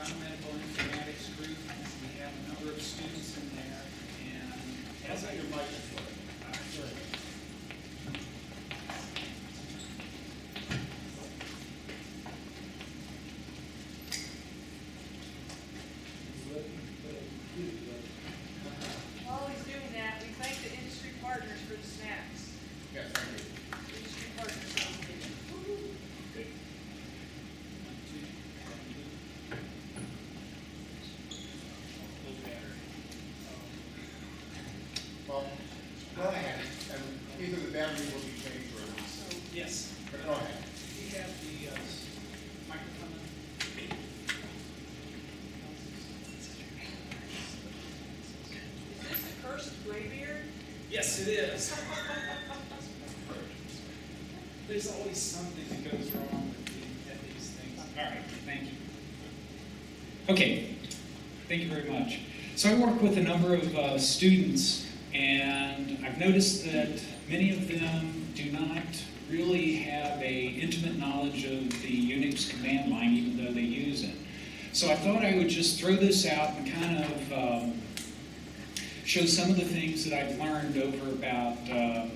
environmental informatics group. We have a number of students in there, and How's that your microphone? good. While he's doing that, we thank the industry partners for the snacks. Yes, thank you. Industry partners. Good. Well, go ahead, and either the battery will be changed or not. So, yes, But go ahead. we have the microphone. Is this the cursed graybeard? Yes, it is. There's always something that goes wrong at these things. All right, thank you. Okay, thank you very much. So I work with a number of students, and I've noticed that many of them do not really have a intimate knowledge of the Unix command line, even though they use it. So I thought I would just throw this out and kind of show some of the things that I've learned over about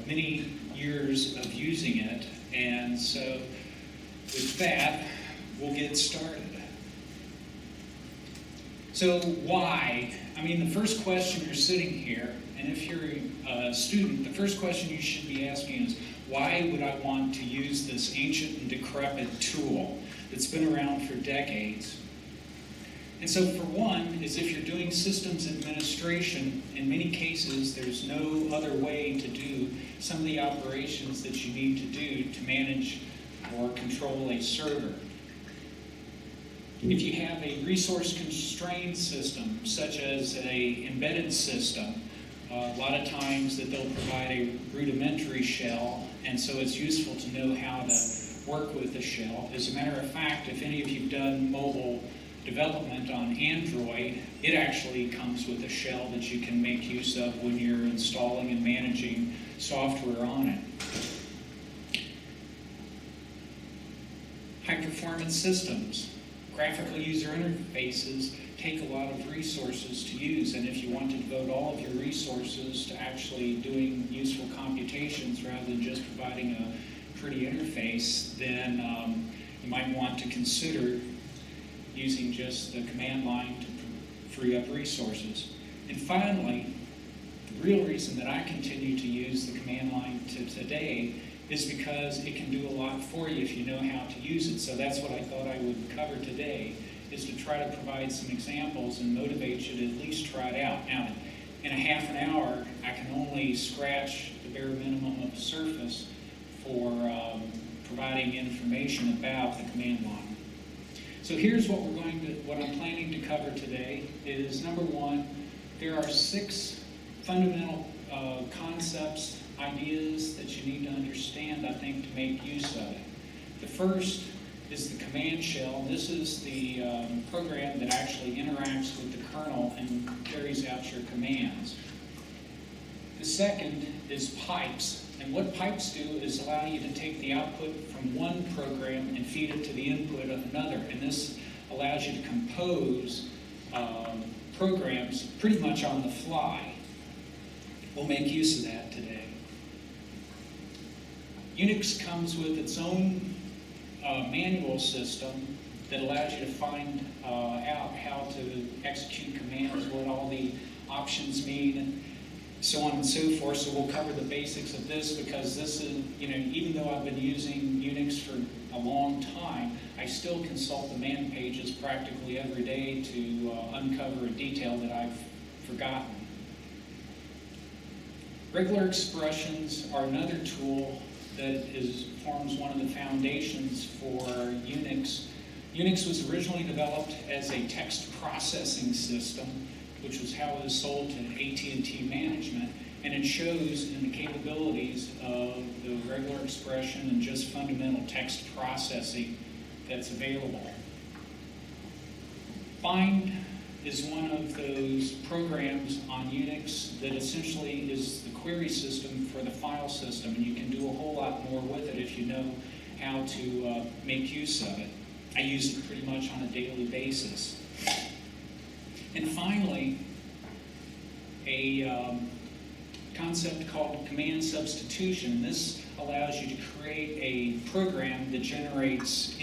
many years of using it. And so with that, we'll get started. So why? I mean, the first question, you're sitting here, and if you're a student, the first question you should be asking is, why would I want to use this ancient and decrepit tool that's been around for decades? And so for one, is if you're doing systems administration, in many cases, there's no other way to do some of the operations that you need to do to manage or control a server. If you have a resource-constrained system, such as a embedded system, a lot of times that they'll provide a rudimentary shell, and so it's useful to know how to work with the shell. As a matter of fact, if any of you have done mobile development on Android, it actually comes with a shell that you can make use of when you're installing and managing software on it. High-performance systems. Graphical user interfaces take a lot of resources to use, and if you want to devote all of your resources to actually doing useful computations rather than just providing a pretty interface, then you might want to consider using just the command line to free up resources. And finally, the real reason that I continue to use the command line to today is because it can do a lot for you if you know how to use it. So that's what I thought I would cover today, is to try to provide some examples and motivate you to at least try it out. Now, in a half an hour, I can only scratch the bare minimum of the surface for providing information about the command line. So here's what I'm planning to cover today is, number one, there are 6 fundamental concepts, ideas that you need to understand, I think, to make use of it. The first is the command shell. This is the program that actually interacts with the kernel and carries out your commands. The second is pipes. And what pipes do is allow you to take the output from one program and feed it to the input of another. And this allows you to compose programs pretty much on the fly. We'll make use of that today. Unix comes with its own manual system that allows you to find out how to execute commands, what all the options mean, and so on and so forth. So we'll cover the basics of this, because this is, even though I've been using Unix for a long time, I still consult the man pages practically every day to uncover a detail that I've forgotten. Regular expressions are another tool that forms one of the foundations for Unix. Unix was originally developed as a text processing system, which was how it was sold to AT&T management, and it shows in the capabilities of the regular expression and just fundamental text processing that's available. Find is one of those programs on Unix that essentially is the query system for the file system, and you can do a whole lot more with it if you know how to make use of it. I use it pretty much on a daily basis. And finally, a concept called command substitution. This allows you to create a program that generates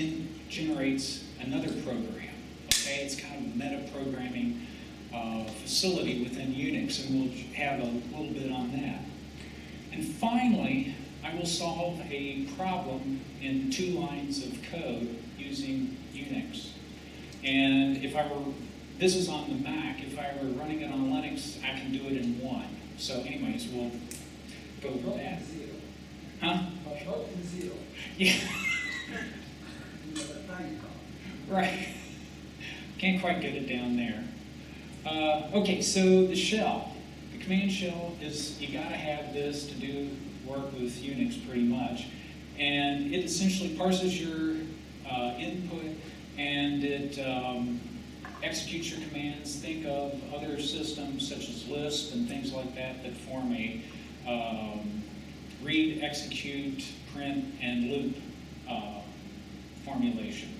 another program. Okay, it's kind of a meta-programming facility within Unix, and we'll have a little bit on that. And finally, I will solve a problem in 2 lines of code using Unix. And if I were, this is on the Mac, if I were running it on Linux, I can do it in 1. So anyways, we'll go with that. Huh? Yeah. Right. Can't quite get it down there. Okay, so the shell. The command shell is, you gotta have this to do work with Unix pretty much. And it essentially parses your input, and it executes your commands. Think of other systems such as Lisp and things like that that form a read, execute, print, and loop formulation.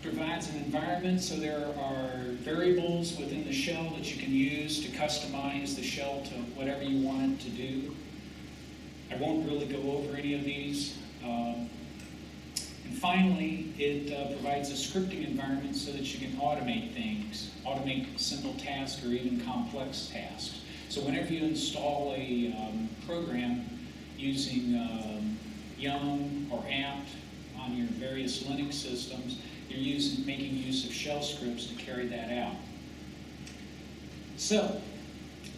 Provides an environment, so there are variables within the shell that you can use to customize the shell to whatever you want it to do. I won't really go over any of these. And finally, it provides a scripting environment so that you can automate things, automate simple tasks or even complex tasks. So whenever you install a program using Yum or apt on your various Linux systems, you're making use of shell scripts to carry that out. So,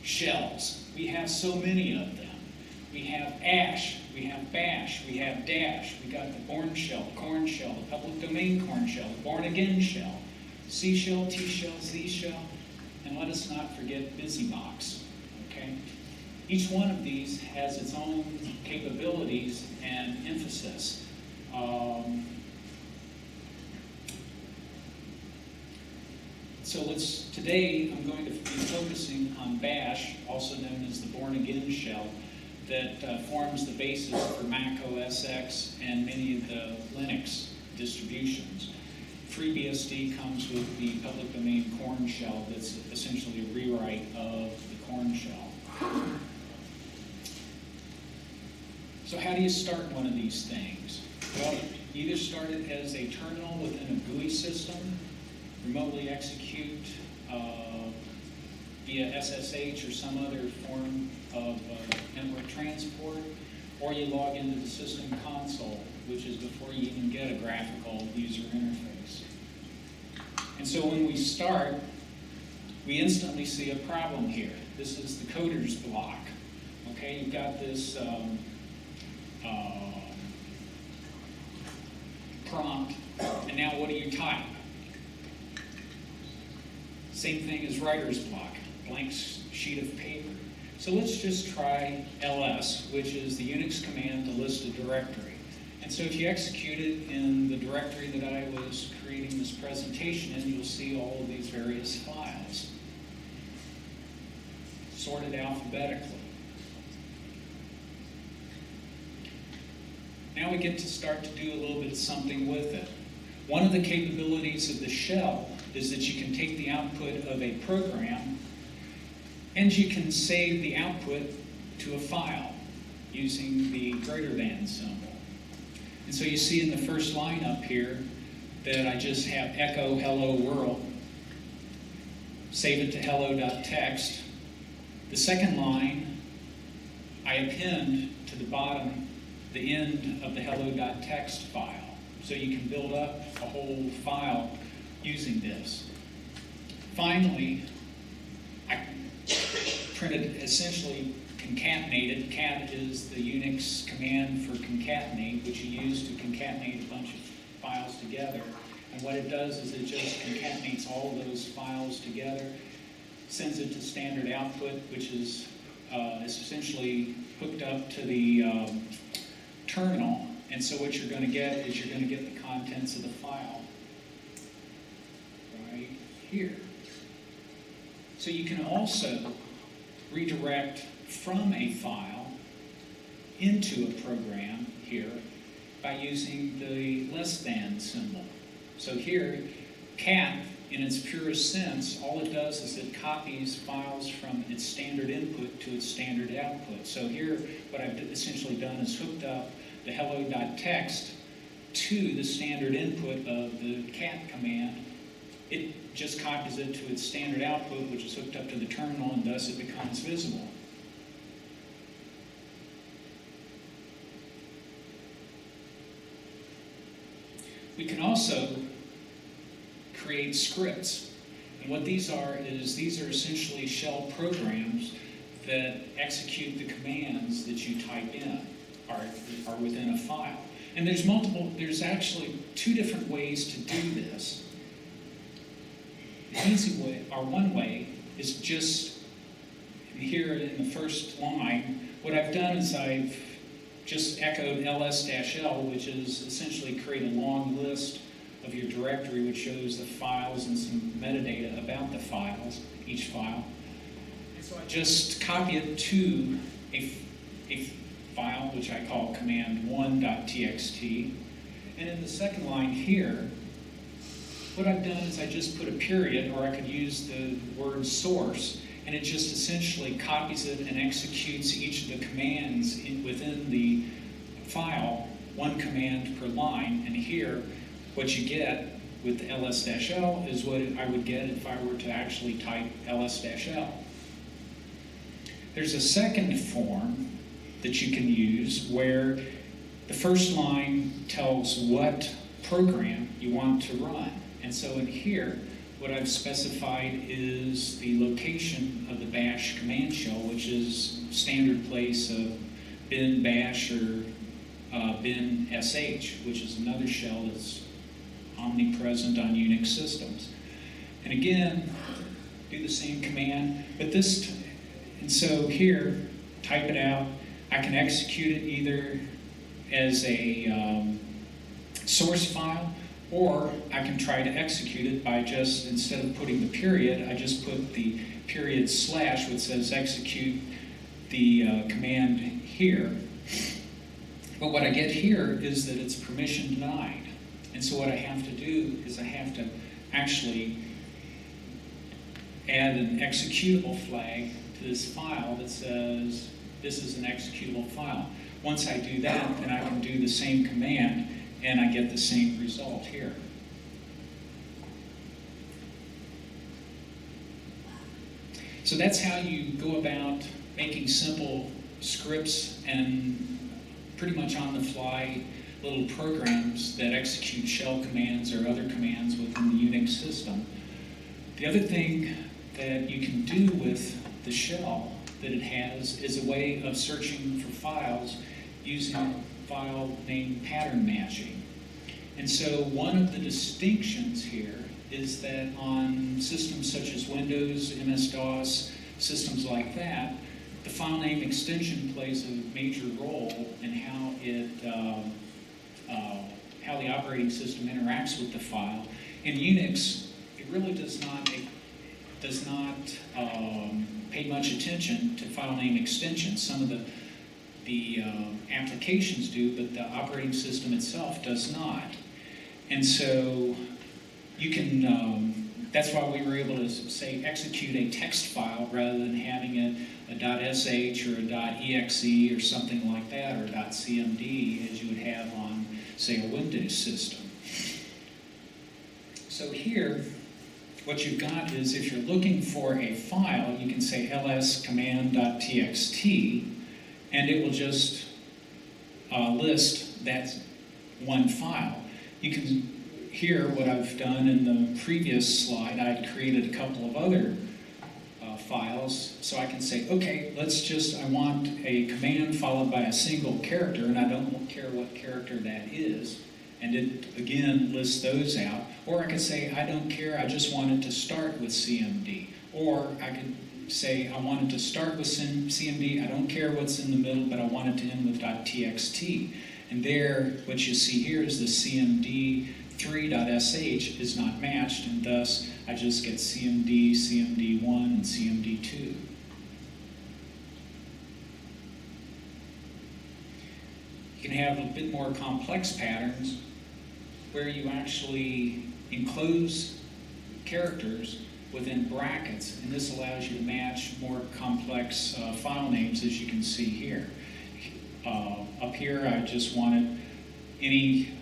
shells. We have so many of them. We have ash, we have bash, we have dash, we got the Bourne shell, the corn shell, the public domain corn shell, the born again shell, C shell, T shell, Z shell, and let us not forget BusyBox. Okay? Each one of these has its own capabilities and emphasis. So today I'm going to be focusing on bash, also known as the born again shell, that forms the basis for Mac OS X and many of the Linux distributions. FreeBSD comes with the public domain corn shell that's essentially a rewrite of the corn shell. So how do you start one of these things? Well, you either start it as a terminal within a GUI system, remotely execute via SSH or some other form of network transport, or you log into the system console, which is before you even get a graphical user interface. And so when we start, we instantly see a problem here. This is the coder's block. Okay, you've got this prompt, and now what do you type? Same thing as writer's block, blank sheet of paper. So let's just try ls, which is the Unix command to list a directory. And so if you execute it in the directory that I was creating this presentation in, you'll see all of these various files, sorted alphabetically. Now we get to start to do a little bit of something with it. One of the capabilities of the shell is that you can take the output of a program and you can save the output to a file using the greater than symbol. And so you see in the first line up here that I just have echo hello world, save it to hello.txt. The second line, I append to the bottom the end of the hello.txt file. So you can build up a whole file using this. Finally, I printed essentially concatenated. Cat is the Unix command for concatenate, which you use to concatenate a bunch of files together. And what it does is it just concatenates all of those files together, sends it to standard output, which is essentially hooked up to the terminal. And so what you're going to get is you're going to get the contents of the file right here. So you can also redirect from a file into a program here by using the less than symbol. So here, cat in its purest sense, all it does is it copies files from its standard input to its standard output. So here, what I've essentially done is hooked up the hello.txt to the standard input of the cat command. It just copies it to its standard output, which is hooked up to the terminal, and thus it becomes visible. We can also create scripts. And what these are is these are essentially shell programs that execute the commands that you type in, are within a file. And there's actually two different ways to do this. The easy way, or one way, is just here in the first line, what I've done is I've just echoed ls-l, which is essentially create a long list of your directory, which shows the files and some metadata about the files, each file. And so I just copy it to a file, which I call command1.txt. And in the second line here, what I've done is I just put a period, or I could use the word source, and it just essentially copies it and executes each of the commands within the file, one command per line. And here, what you get with ls-l is what I would get if I were to actually type ls-l. There's a second form that you can use where the first line tells what program you want to run. And so in here, what I've specified is the location of the bash command shell, which is standard place of bin bash or bin sh, which is another shell that's omnipresent on Unix systems. And again, do the same command, but and so here, type it out. I can execute it either as a source file, or I can try to execute it by just, instead of putting the period, I just put the period slash, which says execute the command here. But what I get here is that it's permission denied. And so what I have to do is I have to actually add an executable flag to this file that says this is an executable file. Once I do that, then I can do the same command and I get the same result here. So that's how you go about making simple scripts and pretty much on the fly little programs that execute shell commands or other commands within the Unix system. The other thing that you can do with the shell that it has is a way of searching for files using file name pattern matching. And so one of the distinctions here is that on systems such as Windows, MS-DOS, systems like that, the file name extension plays a major role in how the operating system interacts with the file. In Unix, it really does not pay much attention to file name extensions. Some of the applications do, but the operating system itself does not. And so you can, that's why we were able to say execute a text file rather than having it a .sh or a .exe or something like that, or .cmd as you would have on, say, a Windows system. So here, what you've got is if you're looking for a file, you can say ls command.txt, and it will just list that one file. You can hear what I've done in the previous slide. I'd created a couple of other files, so I can say, okay, I want a command followed by a single character, and I don't care what character that is, and it again lists those out. Or I could say, I don't care, I just want it to start with CMD. Or I could say, I want it to start with CMD, I don't care what's in the middle, but I want it to end with .txt. And there, what you see here is the CMD3.sh is not matched, and thus I just get CMD, CMD1, and CMD2. You can have a bit more complex patterns where you actually enclose characters within brackets, and this allows you to match more complex file names, as you can see here. Up here, I just wanted any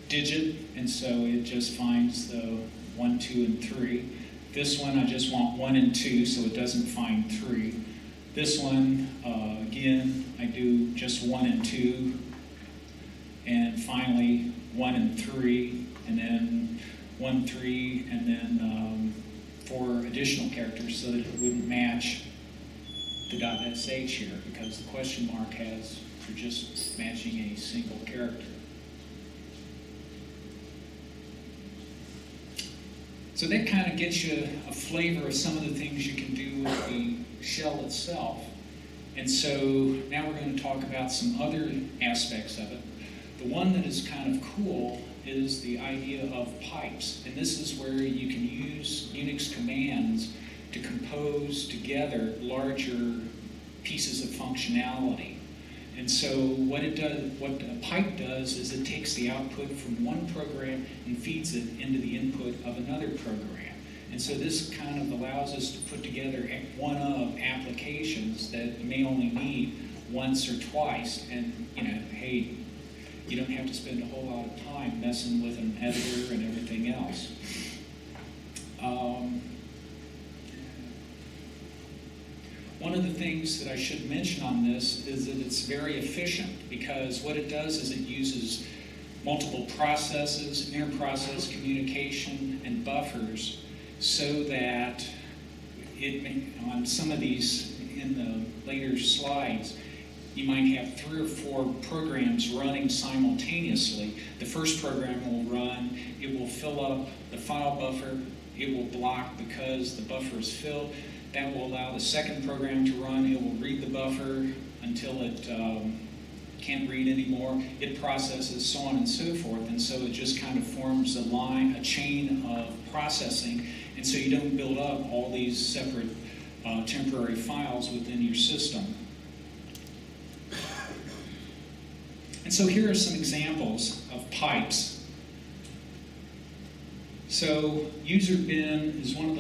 digit, and so it just finds the 1, 2, and 3. This one, I just want 1 and 2, so it doesn't find 3. This one, again, I do just 1 and 2, and finally 1 and 3, and then 1, 3, and then 4 additional characters so that it wouldn't match the .sh here, because the question mark has, you're just matching a single character. So that kind of gets you a flavor of some of the things you can do with the shell itself. And so now we're going to talk about some other aspects of it. The one that is kind of cool is the idea of pipes. And this is where you can use Unix commands to compose together larger pieces of functionality. And so what a pipe does is it takes the output from one program and feeds it into the input of another program. And so this kind of allows us to put together one of applications that you may only need once or twice. And, you know, hey, you don't have to spend a whole lot of time messing with an editor and everything else. One of the things that I should mention on this is that it's very efficient, because what it does is it uses multiple processes, inter-process communication, and buffers, so that on some of these in the later slides, you might have 3 or 4 programs running simultaneously. The first program will run, it will fill up the file buffer, it will block because the buffer is filled. That will allow the second program to run. It will read the buffer until it can't read anymore. It processes, so on and so forth. And so it just kind of forms a chain of processing. And so you don't build up all these separate temporary files within your system. And so here are some examples of pipes. So user bin is one of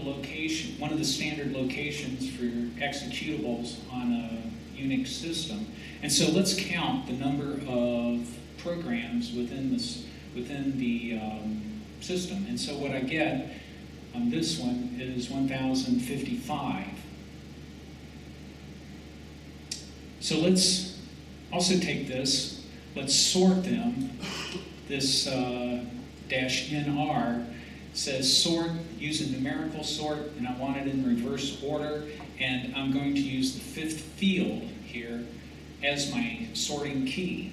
the standard locations for executables on a Unix system. And so let's count the number of programs within the system. And so what I get on this one is 1,055. So let's also take this, let's sort them. This -nr says sort, use a numerical sort, and I want it in reverse order, and I'm going to use the 5th field here as my sorting key.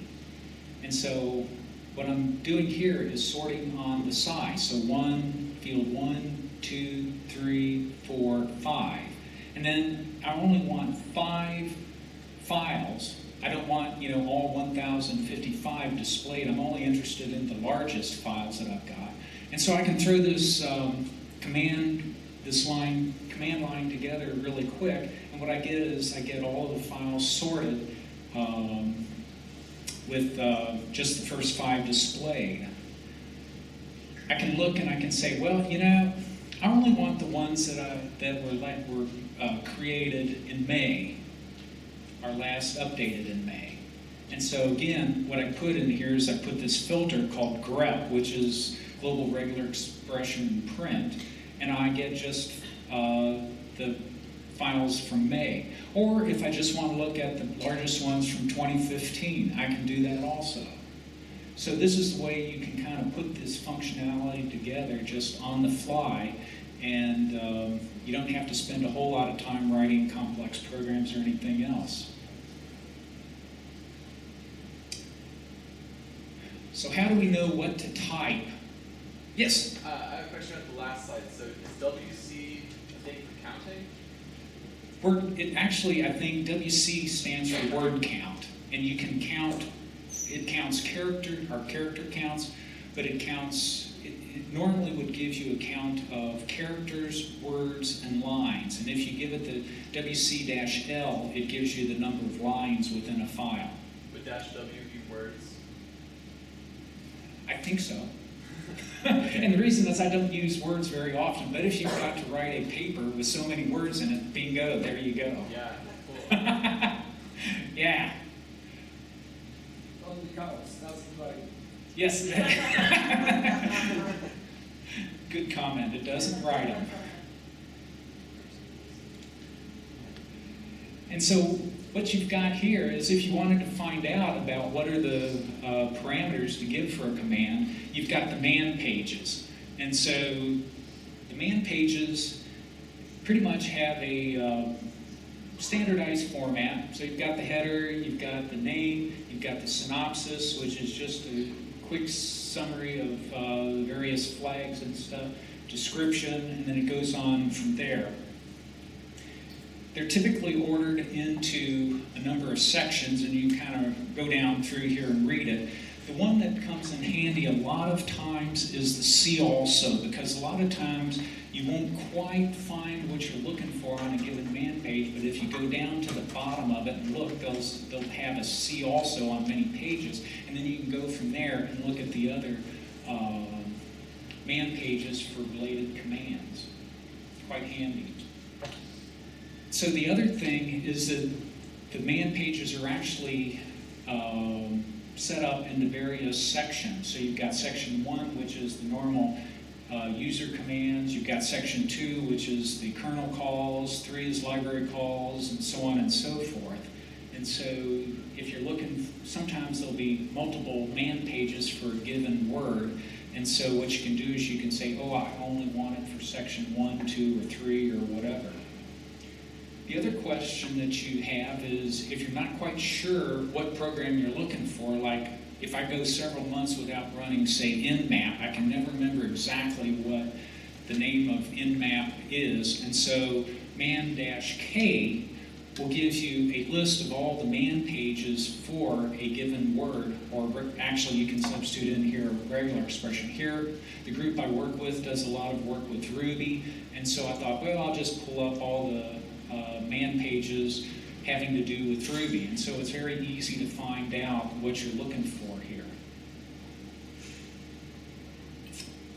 And so what I'm doing here is sorting on the size. So field 1, 2, 3, 4, 5. And then I only want 5 files. I don't want, all 1,055 displayed. I'm only interested in the largest files that I've got. And so I can throw this command line together really quick, and what I get is I get all of the files sorted with just the first 5 displayed. I can look and I can say, well, I only want the ones that were created in May, or last updated in May. And so again, what I put in here is I put this filter called grep, which is global regular expression print, and I get just the files from May. Or if I just want to look at the largest ones from 2015, I can do that also. So this is the way you can kind of put this functionality together just on the fly, and you don't have to spend a whole lot of time writing complex programs or anything else. So how do we know what to type? Yes? I have a question at the last slide. So is WC, I think, for counting? I think WC stands for word count. And you can count, it counts character counts, but it normally would give you a count of characters, words, and lines. And if you give it the WC-L, it gives you the number of lines within a file. Would -W be words? I think so. And the reason is I don't use words very often, but if you've got to write a paper with so many words in it, bingo, there you go. Yeah, cool. Yeah. Only counts, that's right. Yes. Good comment. It doesn't write them. And so what you've got here is if you wanted to find out about what are the parameters to give for a command, you've got the man pages. And so the man pages pretty much have a standardized format. So you've got the header, you've got the name, you've got the synopsis, which is just a quick summary of various flags and stuff, description, and then it goes on from there. They're typically ordered into a number of sections, and you kind of go down through here and read it. The one that comes in handy a lot of times is the see also, because a lot of times you won't quite find what you're looking for on a given man page, but if you go down to the bottom of it and look, they'll have a see also on many pages, and then you can go from there and look at the other man pages for related commands. Quite handy. So the other thing is that the man pages are actually set up into various sections. So you've got section 1, which is the normal user commands. You've got section 2, which is the kernel calls. 3 is library calls, and so on and so forth. And so if you're looking, sometimes there'll be multiple man pages for a given word. And so what you can do is you can say, oh, I only want it for section 1, 2, or 3, or whatever. The other question that you have is if you're not quite sure what program you're looking for, like if I go several months without running, say, nmap, I can never remember exactly what the name of nmap is. And so man-k will give you a list of all the man pages for a given word, or actually you can substitute in here a regular expression. Here, the group I work with does a lot of work with Ruby, and so I thought, well, I'll just pull up all the man pages having to do with Ruby, and so it's very easy to find out what you're looking for here.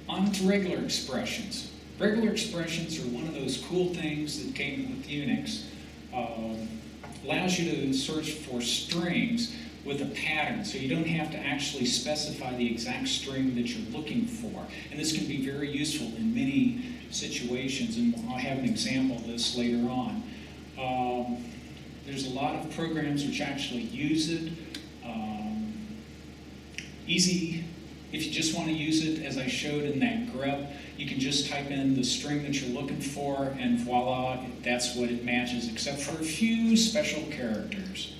On to regular expressions. Regular expressions are one of those cool things that came with Unix. Allows you to search for strings with a pattern, so you don't have to actually specify the exact string that you're looking for. And this can be very useful in many situations, and I'll have an example of this later on. There's a lot of programs which actually use it. Easy, if you just want to use it, as I showed in that grep, you can just type in the string that you're looking for, and voila, that's what it matches, except for a few special characters.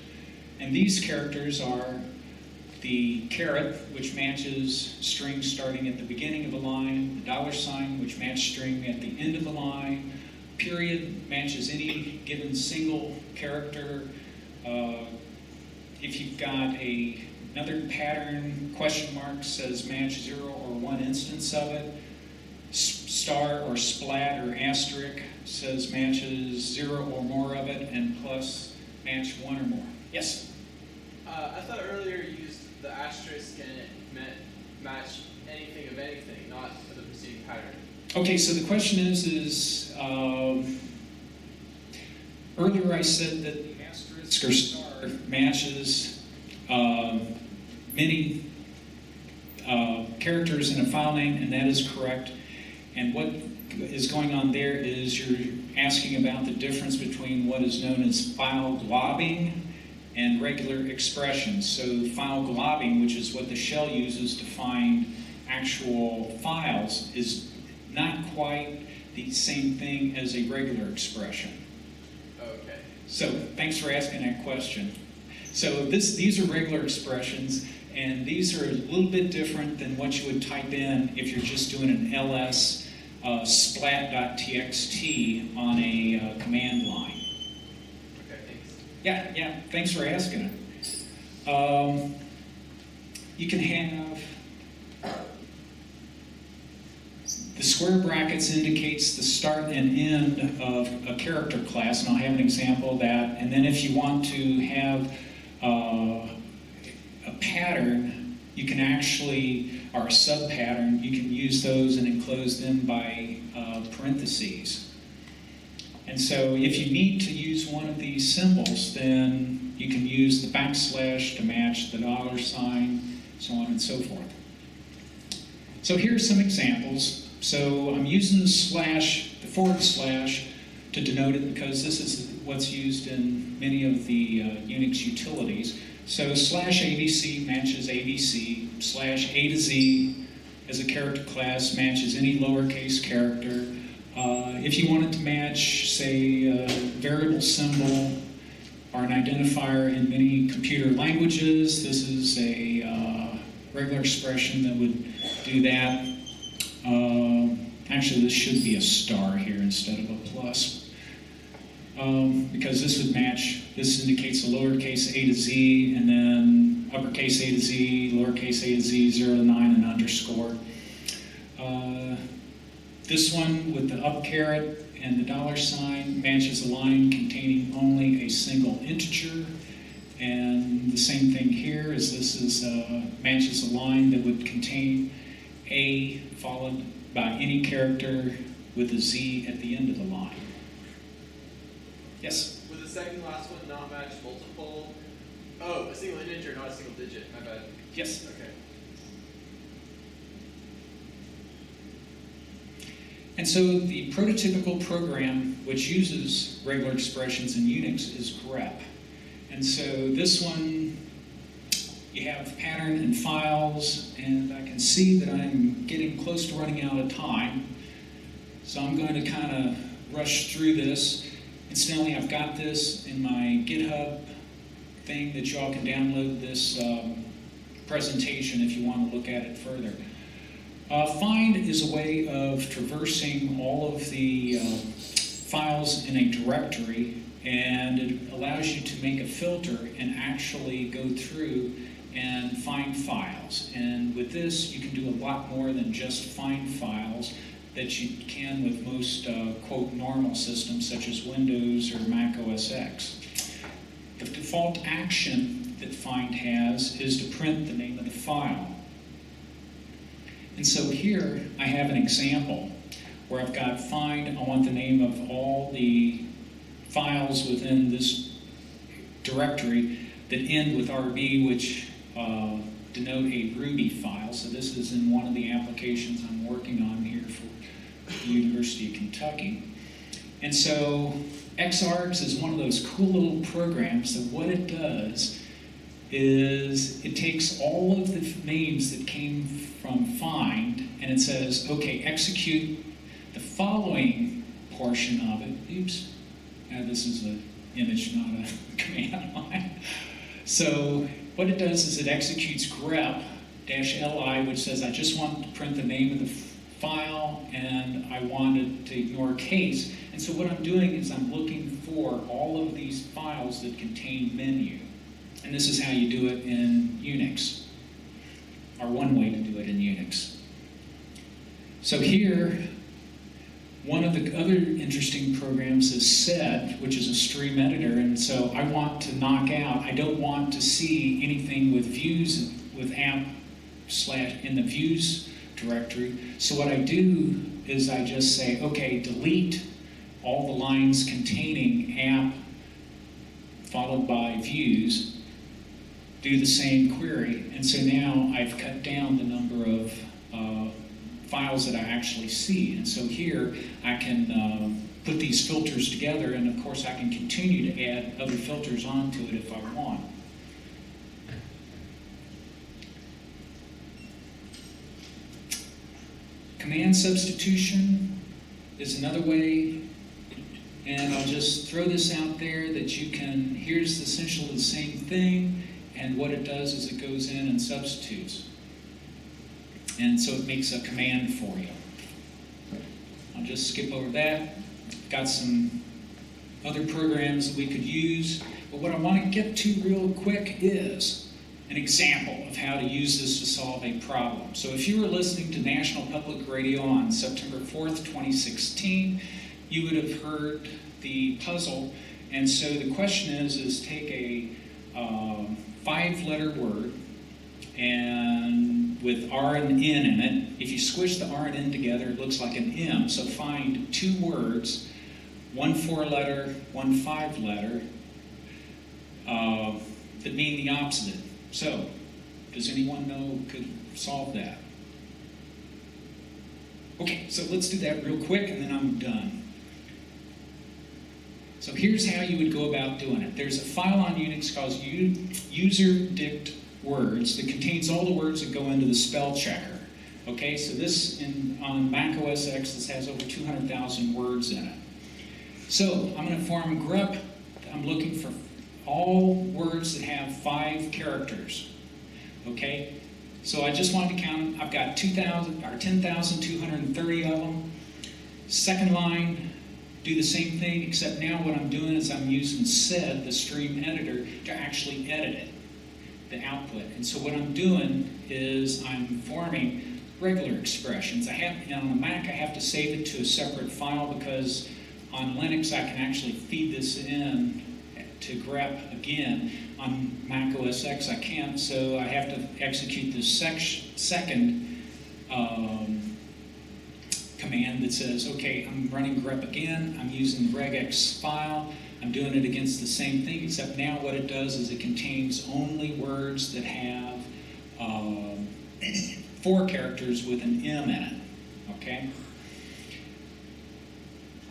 And these characters are the caret, which matches strings starting at the beginning of a line, the $, which matches string at the end of the line, period matches any given single character. If you've got another pattern, question mark says match 0 or 1 instance of it. Star or splat or asterisk says matches 0 or more of it, and plus match 1 or more. Yes? I thought earlier you used the asterisk and it meant match anything of anything, not the preceding pattern. Okay, so the question is earlier I said that the asterisk or star matches many characters in a file name, and that is correct. And what is going on there is you're asking about the difference between what is known as file globbing and regular expressions. So file globbing, which is what the shell uses to find actual files, is not quite the same thing as a regular expression. Okay. So thanks for asking that question. So these are regular expressions, and these are a little bit different than what you would type in if you're just doing an ls splat.txt on a command line. Okay, thanks. Yeah, thanks for asking it. You can have the square brackets indicates the start and end of a character class, and I'll have an example of that. And then if you want to have a pattern, you can actually, are a sub-pattern, you can use those and enclose them by parentheses. And so if you need to use one of these symbols, then you can use the backslash to match the $sign, so on and so forth. So here are some examples. So I'm using the slash, the forward slash, to denote it because this is what's used in many of the Unix utilities. So slash ABC matches ABC, slash A to Z as a character class matches any lowercase character. If you wanted to match, say, a variable symbol or an identifier in many computer languages, this is a regular expression that would do that. Actually, this should be a star here instead of a plus. Because this would match, this indicates a lowercase a to z, and then uppercase a to z, lowercase a to z, 0 to 9, and underscore. This one with the up caret and the $sign matches a line containing only a single integer. And the same thing here is this is matches a line that would contain a followed by any character with a z at the end of the line. Yes? Would the second last one not match multiple? Oh, a single integer, not a single digit. My bad. Yes. Okay. And so the prototypical program which uses regular expressions in Unix is grep. And so this one, you have pattern and files, and I can see that I'm getting close to running out of time. So I'm going to kind of rush through this. Incidentally, I've got this in my GitHub thing that y'all can download this presentation if you want to look at it further. Find is a way of traversing all of the files in a directory, and it allows you to make a filter and actually go through and find files. And with this, you can do a lot more than just find files that you can with most, quote, normal systems such as Windows or Mac OS X. The default action that find has is to print the name of the file. And so here I have an example where I've got find, I want the name of all the files within this directory that end with RB, which denote a Ruby file. So this is in one of the applications I'm working on here for the University of Kentucky. And so Xargs is one of those cool little programs that what it does is it takes all of the names that came from find and it says, okay, execute the following portion of it. Oops, this is an image, not a command line. So what it does is it executes grep-li, which says I just want to print the name of the file and I want it to ignore case. And so what I'm doing is I'm looking for all of these files that contain menu. And this is how you do it in Unix, or one way to do it in Unix. So here, one of the other interesting programs is sed, which is a stream editor, and so I want to knock out, I don't want to see anything with views, with amp slash in the views directory. So what I do is I just say, okay, delete all the lines containing amp followed by views, do the same query, and so now I've cut down the number of files that I actually see. And so here I can put these filters together, and of course I can continue to add other filters onto it if I want. Command substitution is another way, and I'll just throw this out there that you can, here's essentially the same thing, and what it does is it goes in and substitutes. And so it makes a command for you. I'll just skip over that. Got some other programs that we could use, but what I want to get to real quick is an example of how to use this to solve a problem. So if you were listening to National Public Radio on September 4th, 2016, you would have heard the puzzle. And so the question is take a 5-letter word and with R and N in it. If you squish the R and N together, it looks like an M. So find two words, one 4-letter, one 5-letter, that mean the opposite. So, does anyone know who could solve that? Okay, so let's do that real quick and then I'm done. So here's how you would go about doing it. There's a file on Unix called user-dict words that contains all the words that go into the spell checker. Okay, so this on Mac OS X, this has over 200,000 words in it. So I'm going to form grep. I'm looking for all words that have 5 characters. Okay, so I just wanted to count. I've got 10,230 of them. Second line, do the same thing, except now what I'm doing is I'm using sed, the stream editor, to actually edit it, the output. And so what I'm doing is I'm forming regular expressions. On the Mac, I have to save it to a separate file because on Linux, I can actually feed this in to grep again. On Mac OS X, I can't, so I have to execute this second command that says, okay, I'm running grep again, I'm using the regex file, I'm doing it against the same thing, except now what it does is it contains only words that have 4 characters with an M in it, okay?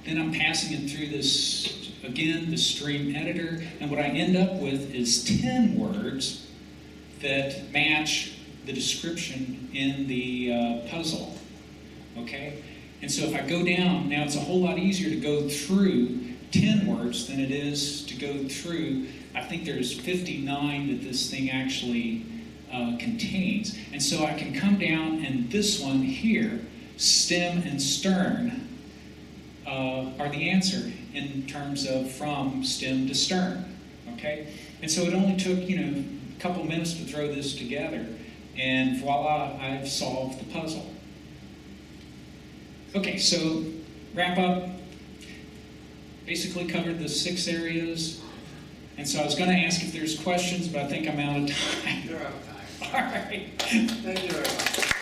Then I'm passing it through this, again, the stream editor, and what I end up with is 10 words that match the description in the puzzle, okay? And so if I go down, now it's a whole lot easier to go through 10 words than it is to go through, I think there's 59 that this thing actually contains. And so I can come down, and this one here, stem and stern, are the answer in terms of from stem to stern, okay? And so it only took, a couple minutes to throw this together, and voila, I've solved the puzzle. Okay, so wrap up. Basically covered the 6 areas. And so I was going to ask if there's questions, but I think I'm out of time. You're out of time. All right. Thank you very much.